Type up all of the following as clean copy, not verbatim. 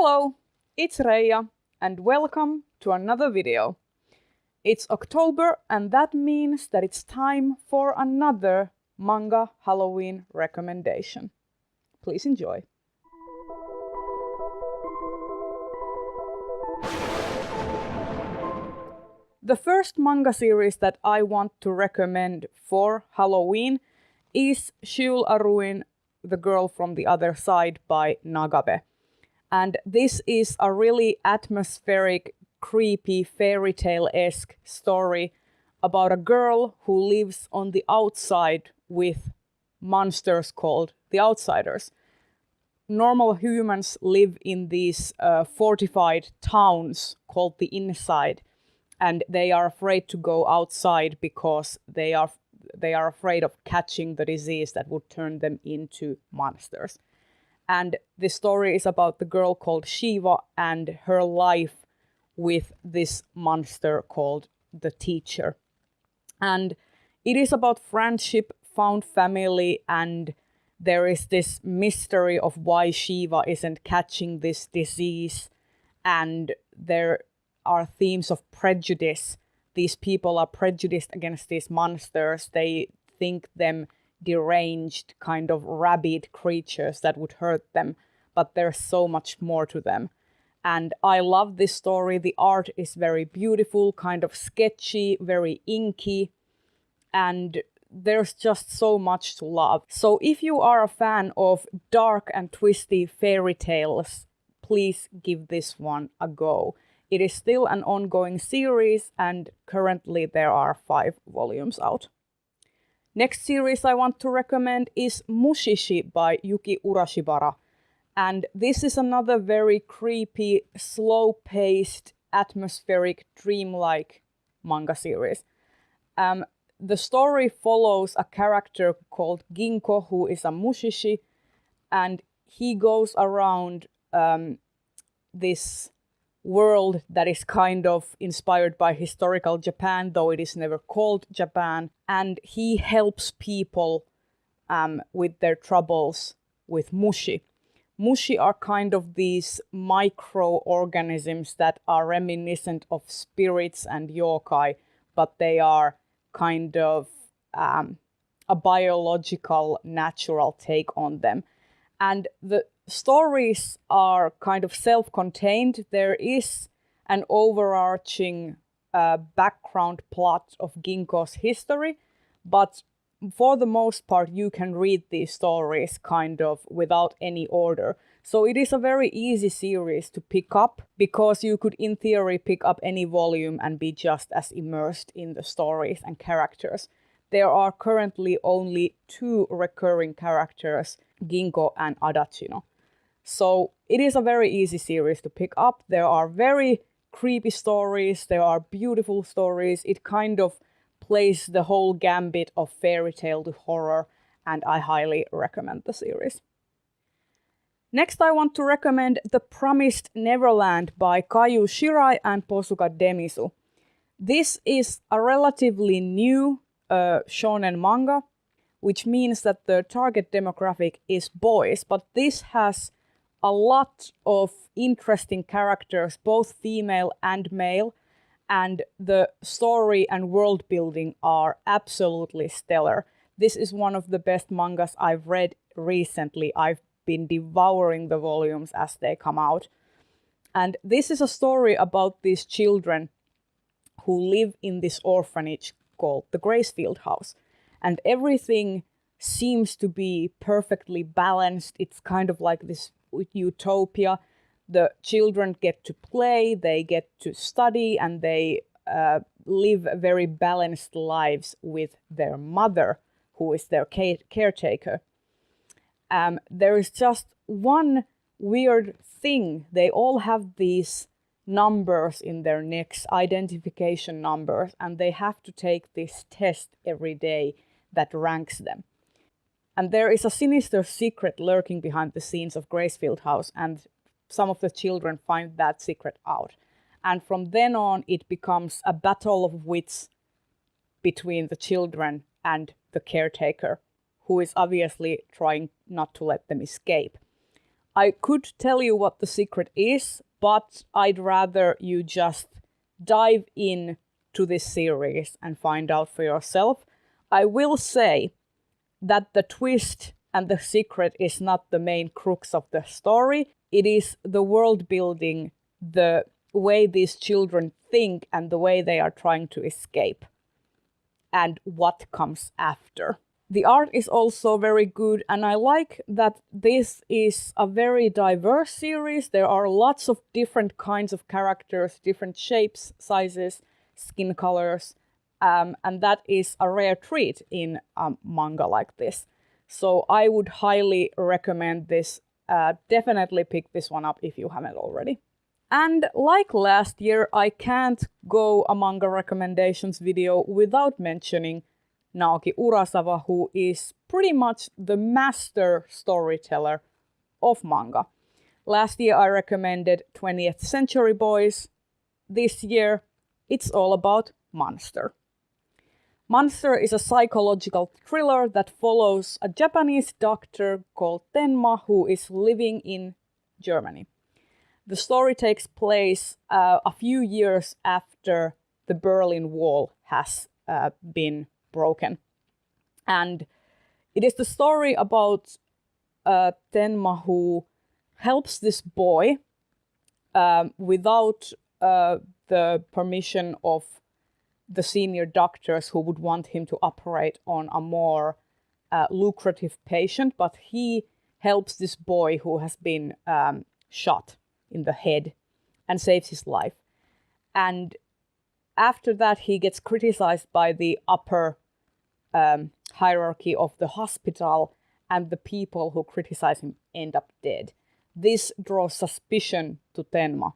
Hello, it's Reija and welcome to another video. It's October and that means that it's time for another manga Halloween recommendation. Please enjoy. The first manga series that I want to recommend for Halloween is Shiul Aruin, The Girl from the Other Side by Nagabe. And this is a really atmospheric, creepy, fairy tale-esque story about a girl who lives on the outside with monsters called the Outsiders. Normal humans live in these fortified towns called the Inside, and they are afraid to go outside because they are afraid of catching the disease that would turn them into monsters. And the story is about the girl called Shiva and her life with this monster called the Teacher. And it is about friendship, found family, and there is this mystery of why Shiva isn't catching this disease. And there are themes of prejudice. These people are prejudiced against these monsters. They think them deranged, kind of rabid creatures that would hurt them, but there's so much more to them. And I love this story. The art is very beautiful, kind of sketchy, very inky, and there's just so much to love. So if you are a fan of dark and twisty fairy tales, please give this one a go. It is still an ongoing series, and currently there are 5 volumes out. Next series I want to recommend is Mushishi by Yuki Urushibara. And this is another very creepy, slow-paced, atmospheric, dreamlike manga series. The story follows a character called Ginko, who is a Mushishi, and he goes around this world that is kind of inspired by historical Japan, though it is never called Japan, and he helps people with their troubles with mushi. Mushi are kind of these microorganisms that are reminiscent of spirits and yokai, but they are kind of a biological, natural take on them. And the stories are kind of self-contained. There is an overarching background plot of Ginko's history, but for the most part you can read these stories kind of without any order. So it is a very easy series to pick up because you could in theory pick up any volume and be just as immersed in the stories and characters. There are currently only 2 recurring characters, Ginko and Adachino. So it is a very easy series to pick up. There are very creepy stories, there are beautiful stories. It kind of plays the whole gambit of fairy tale to horror, and I highly recommend the series. Next I want to recommend The Promised Neverland by Kaiu Shirai and Posuka Demizu. This is a relatively new shonen manga, which means that the target demographic is boys, but this has a lot of interesting characters, both female and male, and the story and world building are absolutely stellar. This is one of the best mangas I've read recently. I've been devouring the volumes as they come out. And this is a story about these children who live in this orphanage called the Gracefield House. And everything seems to be perfectly balanced. It's kind of like this utopia. The children get to play, they get to study, and they live very balanced lives with their mother, who is their caretaker. There is just one weird thing. They all have these numbers in their necks, identification numbers, and they have to take this test every day that ranks them. And there is a sinister secret lurking behind the scenes of Gracefield House, and some of the children find that secret out. And from then on, it becomes a battle of wits between the children and the caretaker, who is obviously trying not to let them escape. I could tell you what the secret is, but I'd rather you just dive in to this series and find out for yourself. I will say that the twist and the secret is not the main crux of the story. It is the world building, the way these children think and the way they are trying to escape, and what comes after. The art is also very good, and I like that this is a very diverse series. There are lots of different kinds of characters, different shapes, sizes, skin colors, and that is a rare treat in a manga like this. So I would highly recommend this. Definitely pick this one up if you haven't already. And like last year, I can't go a manga recommendations video without mentioning Naoki Urasawa, who is pretty much the master storyteller of manga. Last year I recommended 20th Century Boys. This year it's all about Monster. Monster is a psychological thriller that follows a Japanese doctor called Tenma who is living in Germany. The story takes place a few years after the Berlin Wall has been broken. And it is the story about Tenma who helps this boy without the permission of the senior doctors who would want him to operate on a more lucrative patient, but he helps this boy who has been shot in the head and saves his life. And after that, he gets criticized by the upper hierarchy of the hospital, and the people who criticize him end up dead. This draws suspicion to Tenma,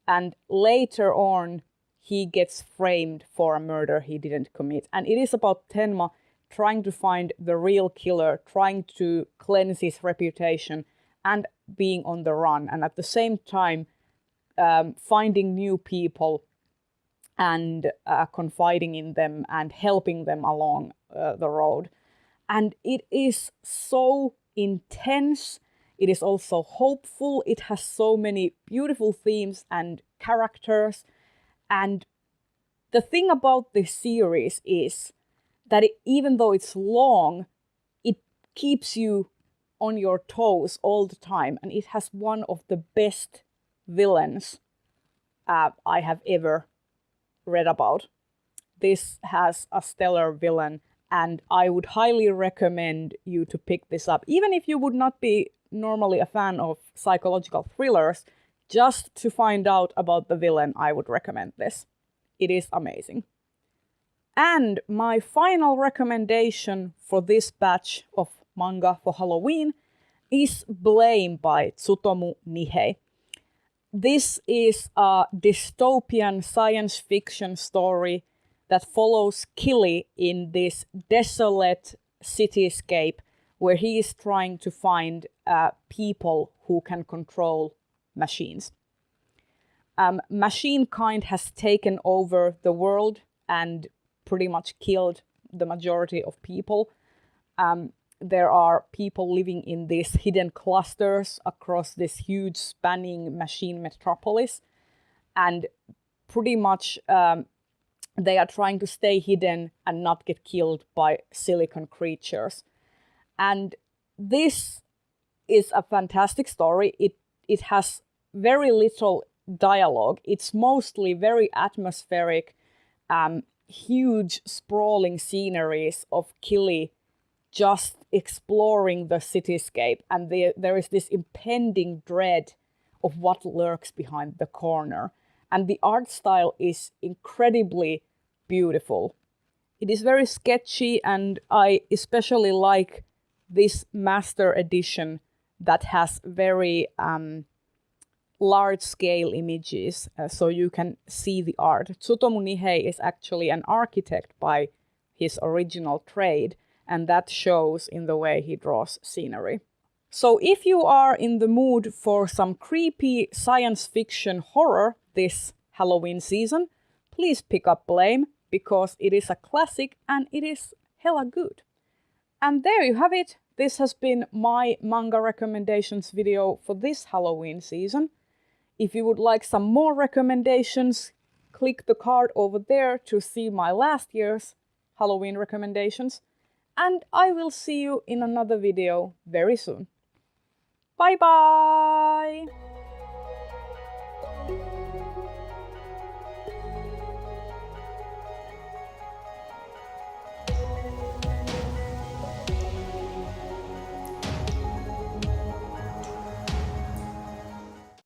and later on, he gets framed for a murder he didn't commit. And it is about Tenma trying to find the real killer, trying to cleanse his reputation, and being on the run, and at the same time finding new people and confiding in them and helping them along the road. And it is so intense. It is also hopeful. It has so many beautiful themes and characters. And the thing about this series is that even though it's long, it keeps you on your toes all the time. And it has one of the best villains I have ever read about. This has a stellar villain, and I would highly recommend you to pick this up. Even if you would not be normally a fan of psychological thrillers, just to find out about the villain, I would recommend this. It is amazing. And my final recommendation for this batch of manga for Halloween is Blame by Tsutomu Nihei. This is a dystopian science fiction story that follows Killy in this desolate cityscape where he is trying to find people who can control machines. Machine-kind has taken over the world and pretty much killed the majority of people. There are people living in these hidden clusters across this huge spanning machine metropolis. And pretty much they are trying to stay hidden and not get killed by silicon creatures. And this is a fantastic story. It has very little dialogue. It's mostly very atmospheric, huge sprawling sceneries of Killy just exploring the cityscape, and there is this impending dread of what lurks behind the corner. And the art style is incredibly beautiful. It is very sketchy, and I especially like this master edition that has very large-scale images, so you can see the art. Tsutomu Nihei is actually an architect by his original trade, and that shows in the way he draws scenery. So if you are in the mood for some creepy science fiction horror this Halloween season, please pick up Blame, because it is a classic and it is hella good. And there you have it, This has been my manga recommendations video for this Halloween season. If you would like some more recommendations, click the card over there to see my last year's Halloween recommendations. And I will see you in another video very soon. Bye bye!